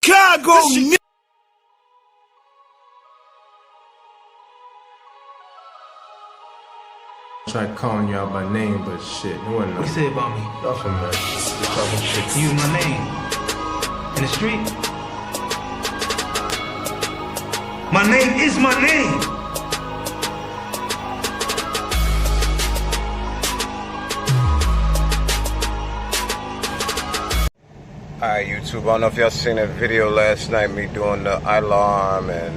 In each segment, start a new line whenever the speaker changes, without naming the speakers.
Chicago, nigga.
Tried calling y'all by name, but shit, it wasn't
What you say about me?
nothing, man. Just talking shit.
You my name. In the street? My name is my name.
Alright, YouTube, I don't know if y'all seen that video last night, me doing the alarm and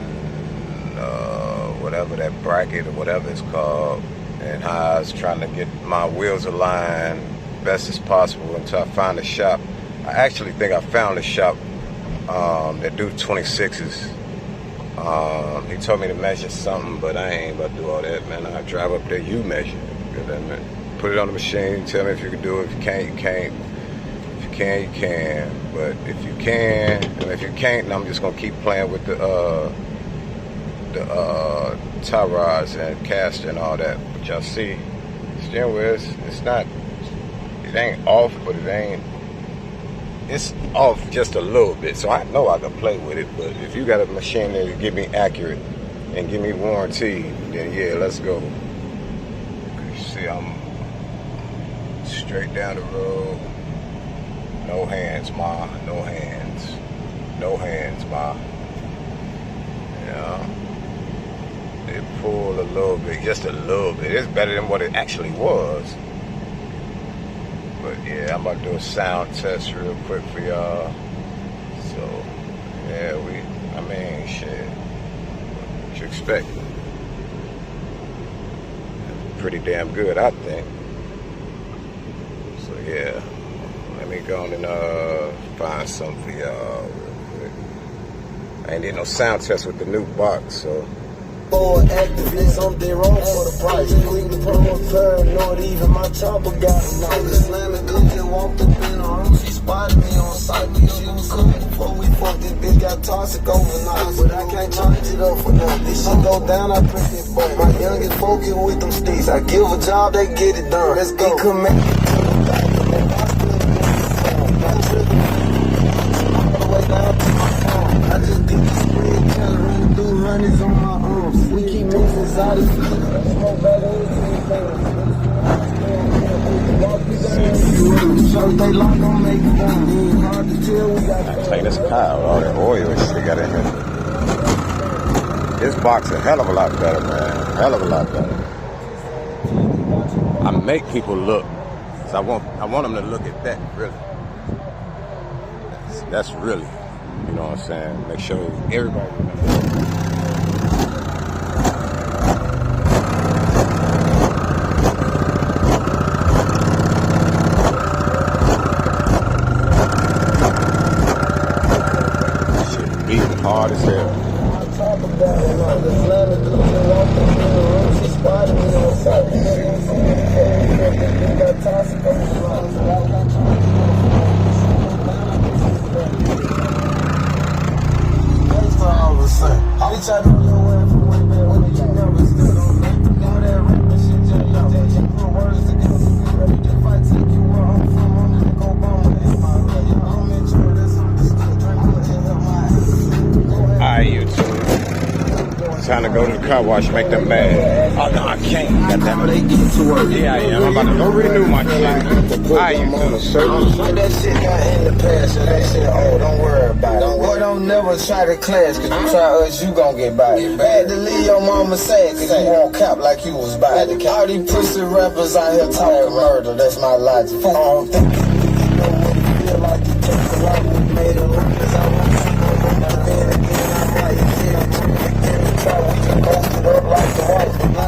whatever that bracket or whatever it's called, and how I was trying to get my wheels aligned best as possible until I found a shop. I actually think I found a shop that do 26s. He told me to measure something, but I ain't about to do all that, man. I drive up there, you measure. You know what I mean? Put it on the machine, tell me if you can do it. If you can't, you can't. If you can, you can. But if you can, and if you can't, then I'm just gonna keep playing with the tie rods and caster and all that. But y'all see, steering wheel, it's not, it ain't off, but it's off just a little bit. So I know I can play with it. But if you got a machine that give me accurate and give me warranty, then yeah, let's go. You see, I'm straight down the road. No hands, ma. No hands. No hands, ma. Yeah. It pulled a little bit, just a little bit. It's better than what it actually was. But yeah, I'm about to do a sound test real quick for y'all. So, yeah, I mean, shit. What you expect? Pretty damn good, I think. So, yeah. Let me go on and find something for y'all real quick. I ain't did no sound test with the new box, so.
For activists, I'm there wrong for the price. Quickly promo paranoid, even my chopper got a knife. Slamming good, just walked up in the room. She spotted me on sight. She was cool before we fucked. This bitch got toxic overnight. But I can't change it up for nothing. This shit go down, I press it button. My youngest focus with them sticks. I give a job, they get it done. Let's go. It could make it to the back. I just did the spread, tell her to do hundreds on my arms. We keep moving out of the they like don't make it down. Hard to tell we got
Take this car, all that oil and shit got in here. This box a hell of a lot better, man. Hell of a lot better. I make people look. So I want them to look at that, really. That's really, you know what I'm saying? Make sure everybody remembers. Shit beating hard as hell. Time to go to the car wash, make them mad. Oh no, I can't. Goddamn it. Yeah, I am. I'm about to go renew my shit. Alright, you do the service.
That shit got in the past, so they said, oh, don't worry about it. Boy, don't never try to clash, cause you try us, you gon' get by. Bad to leave your mama sad, cause you won't cap like you was by. All these pussy rappers out here talking murder, that's my logic. I don't think you know what it feel like to take a lot, we made it